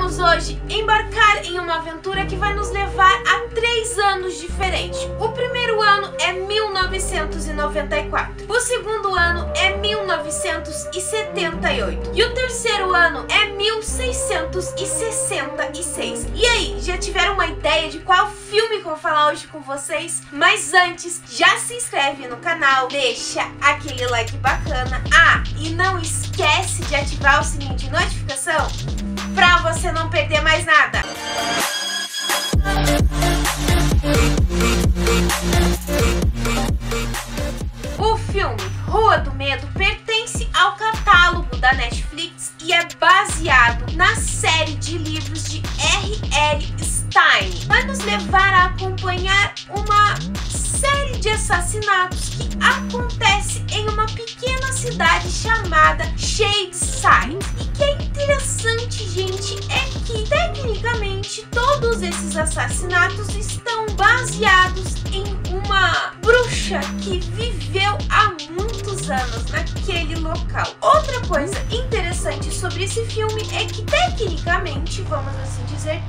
Vamos hoje embarcar em uma aventura que vai nos levar a 3 anos diferentes. O primeiro ano é 1994, o segundo ano é 1978 e o terceiro ano é 1666. E aí, já tiveram uma ideia de qual filme que eu vou falar hoje com vocês? Mas antes, já se inscreve no canal, deixa aquele like bacana. E não esquece de ativar o sininho de notificação pra você não perder mais nada. O filme Rua do Medo pertence ao catálogo da Netflix e é baseado na série de livros de R.L. Stein. Vai nos levar a acompanhar uma série de assassinatos que acontece em uma pequena cidade chamada Shadyside. E que é interessante, gente, é que tecnicamente todos esses assassinatos estão baseados em uma bruxa que viveu há muitos anos naquele local. Outra coisa interessante sobre esse filme é que tecnicamente, vamos assim dizer,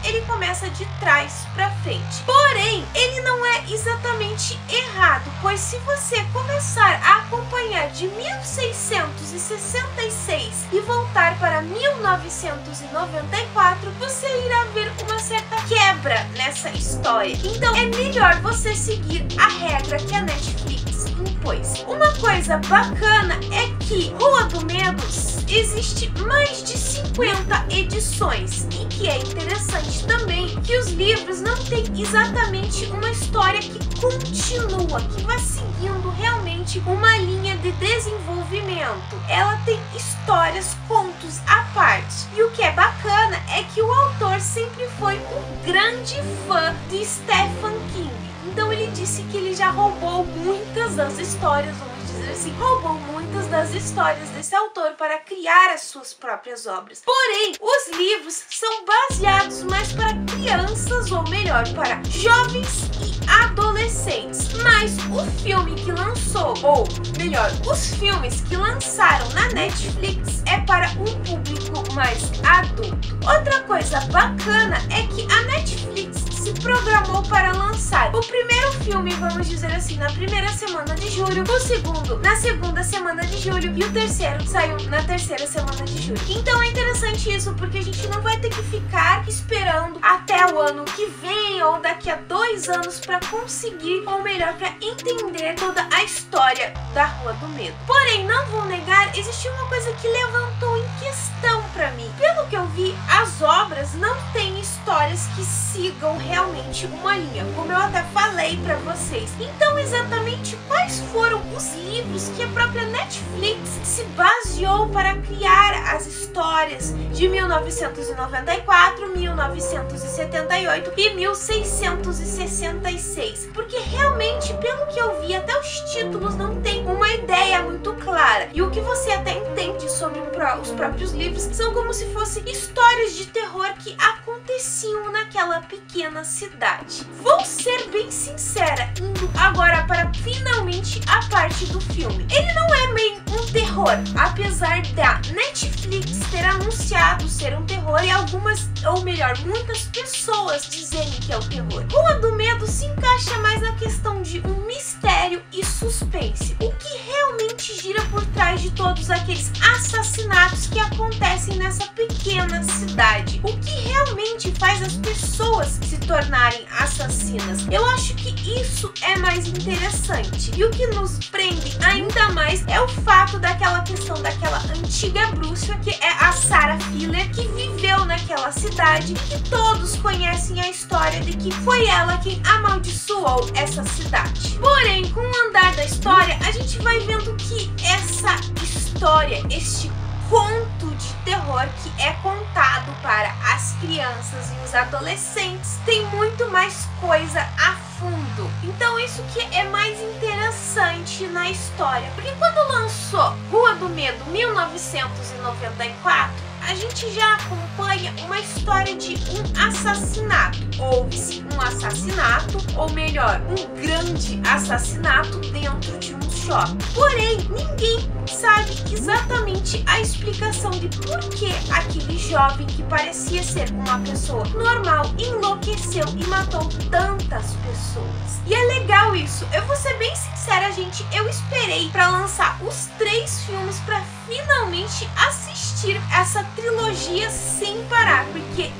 ele começa de trás pra frente. Porém, ele não é exatamente errado, pois se você começar a acompanhar de 1666 e voltar para 1994, você irá ver uma certa quebra nessa história. Então é melhor você seguir a regra que a Netflix impôs. Uma coisa bacana é que Rua do Medo existe mais de 50 edições e que é interessante também que os livros não têm exatamente uma história que continua, que vai seguindo realmente uma linha de desenvolvimento. Ela tem histórias, contos à parte. E o que é bacana é que o autor sempre foi um grande fã de Stephen King. Então ele disse que ele já roubou muitas das histórias, vamos dizer assim, roubou muitas das histórias desse autor para criar as suas próprias obras. Porém, os livros são baseados mais para crianças, ou melhor, para jovens e adolescentes. Mas o filme que lançou, ou melhor, os filmes que lançaram na Netflix é para um público mais adulto. Outra coisa bacana é que a Netflix se programou para lançar o primeiro filme, vamos dizer assim, na primeira semana de julho, o segundo na segunda semana de julho e o terceiro saiu na terceira semana de julho. Então é interessante isso, porque a gente não vai ter que ficar esperando até o ano que vem ou daqui a 2 anos para conseguir, ou melhor, para entender toda a história da Rua do Medo. Porém, não vou negar, existiu uma coisa que levantou em questão para mim. Pelo que eu vi, as obras não têm histórias que sigam realmente uma linha, como eu até falei para vocês. Então, exatamente quais foram os livros que a própria Netflix se baseou para criar as histórias de 1994, 1978 e 1666? Porque realmente, pelo que eu vi, até os títulos não tem uma ideia muito clara. E o que você até entende sobre os próprios livros são como se fossem histórias de terror que aconteciam naquela pequena cidade. Vou ser bem sincera, indo agora para finalmente a parte do filme. Ele não é meio um terror, apesar da Netflix ter anunciado ser um terror e algumas, ou melhor, muitas pessoas dizerem que é o terror. Rua do Medo se encaixa mais na questão de um mistério e suspense, o que realmente gira por trás de todos aqueles assassinatos que acontecem nessa pequena cidade, o que realmente faz as pessoas se tornarem assassinas. Eu acho que isso é mais interessante, e o que nos prende ainda mais é o fato daquela questão daquela antiga bruxa que é a Sarah Filler, que viveu naquela cidade e que todos conhecem a história de que foi ela quem amaldiçoou essa cidade. Porém, com o andar da história, a gente vai vendo que essa história, este conto de terror que é contado para as crianças e os adolescentes, tem muito mais coisa a fundo. Então isso que é mais interessante na história, porque quando lançou Rua do Medo 1994, a gente já acompanha uma história de um assassinato. Houve-se um assassinato, ou melhor, um grande assassinato dentro de um shopping. Porém, ninguém sabe exatamente a explicação de por que aquele jovem que parecia ser uma pessoa normal enlouqueceu e matou tantas pessoas. E é legal isso. Eu vou ser bem sincera, gente, eu esperei para lançar os 3 filmes para finalmente assistir essa trilogia sem parar, porque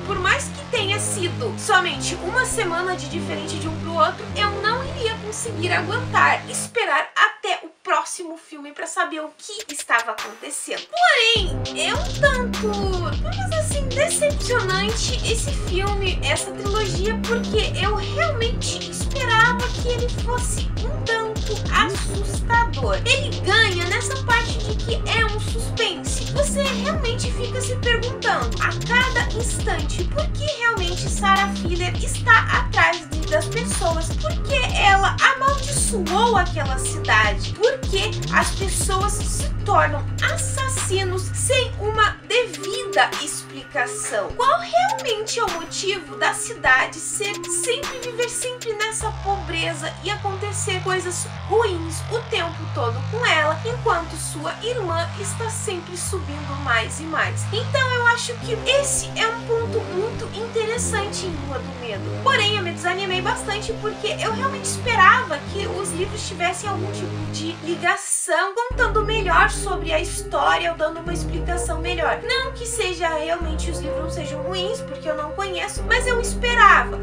por mais que tenha sido somente uma semana de diferente de um pro outro, eu não iria conseguir aguentar esperar até o próximo filme para saber o que estava acontecendo. Porém, é um tanto, vamos assim, decepcionante esse filme, essa trilogia, porque eu realmente esperava que ele fosse um tanto assustador. Ele ganha nessa parte de que é um suspense. Você realmente fica se perguntando a cada instante por que realmente Sarah Filler está atrás das pessoas, por que ela amaldiçoou aquela cidade, por que as pessoas se tornam assassinos sem uma devida explicação. Qual realmente é o motivo da cidade viver sempre nessa pobreza e acontecer coisas ruins o tempo todo com ela, enquanto sua irmã está sempre subindo mais e mais? Então eu acho que esse é um ponto muito interessante em Rua do Medo. Porém, eu me desanimei bastante porque eu realmente esperava que os livros tivessem algum tipo de ligação, contando melhor sobre a história ou dando uma explicação melhor. Não que seja realmente os livros não sejam ruins, porque eu não conheço, mas eu esperava.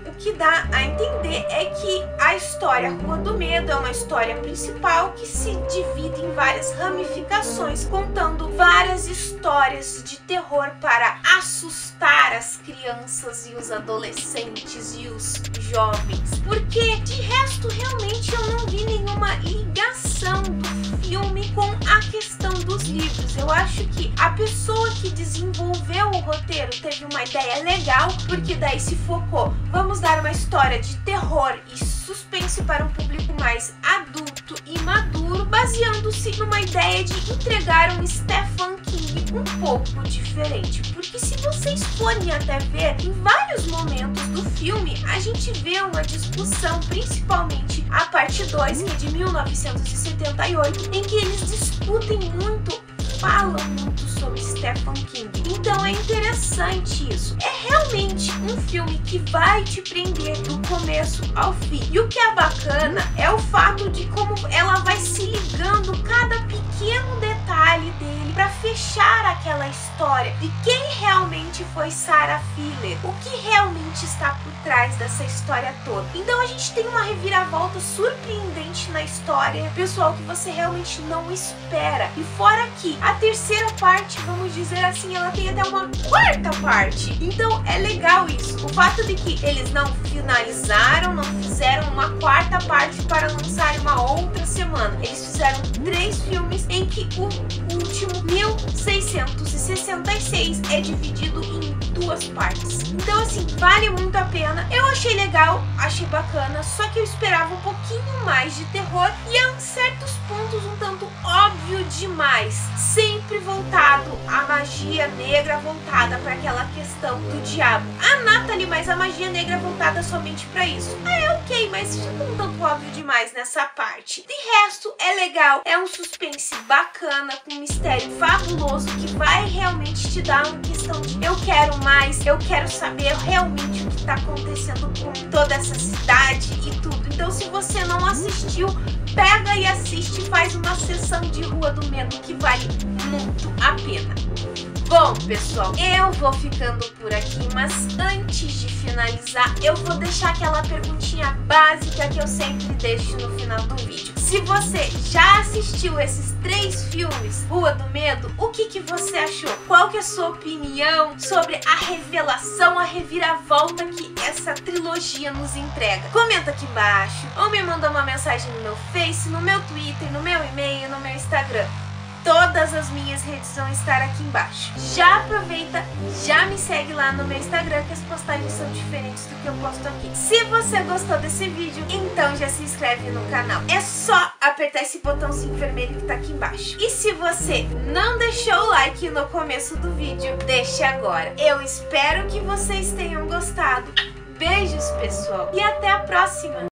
O que dá a entender é que a história Rua do Medo é uma história principal que se divide em várias ramificações, contando várias histórias de terror para assustar as crianças e os adolescentes e os jovens. Porque de resto realmente eu não vi nenhuma ligação do filme com a questão dos livros. Eu acho que a pessoa que desenvolveu o roteiro teve uma ideia legal, porque daí se focou, vamos dar uma história de terror e suspense para um público mais adulto e maduro, baseando-se numa ideia de entregar um Stephen King um pouco diferente. Porque se vocês forem até ver, em vários momentos do filme a gente vê uma discussão, principalmente a parte 2, que é de 1978, em que eles discutem muito, falam muito sobre Stephen King. Então é interessante isso. É realmente um filme que vai te prender do começo ao fim. E o que é bacana é o fato de como ela vai se ligando cada pequeno detalhe dele para fechar aquela história de quem realmente foi Sarah Filler, o que realmente está por trás dessa história toda. Então a gente tem uma reviravolta surpreendente na história, pessoal, que você realmente não espera. E fora que a terceira parte, vamos dizer assim, ela tem até uma quarta parte. Então é legal isso. O fato de que eles não finalizaram, não fizeram uma quarta parte para lançar uma outra semana. Eles fizeram 3 filmes em que o último, 1666, é dividido em 2 partes. Então assim, vale muito a pena. Eu achei legal, achei bacana, só que eu esperava um pouquinho mais de terror e em certos pontos um tanto óbvio demais. Sempre voltado à magia negra, voltada para aquela questão do diabo. A Natalie, mas a magia negra voltada somente para isso. É ok, mas fica um tanto óbvio demais nessa parte. De resto, é legal, é um suspense bacana, com um mistério fabuloso que vai realmente te dar uma questão de eu quero mais, eu quero saber realmente o que está acontecendo com toda essa cidade e tudo. Então se você não assistiu, pega e assiste, faz uma sessão de Rua do Medo que vale muito a pena. Bom, pessoal, eu vou ficando por aqui, mas antes de finalizar, eu vou deixar aquela perguntinha básica que eu sempre deixo no final do vídeo. Se você já assistiu esses 3 filmes, Rua do Medo, o que você achou? Qual que é a sua opinião sobre a revelação, a reviravolta que essa trilogia nos entrega? Comenta aqui embaixo, ou me manda uma mensagem no meu Face, no meu Twitter, no meu e-mail, no meu Instagram. Todas as minhas redes vão estar aqui embaixo. Já aproveita, já me segue lá no meu Instagram, que as postagens são diferentes do que eu posto aqui. Se você gostou desse vídeo, então já se inscreve no canal. É só apertar esse botãozinho vermelho que tá aqui embaixo. E se você não deixou o like no começo do vídeo, deixe agora. Eu espero que vocês tenham gostado. Beijos, pessoal, e até a próxima!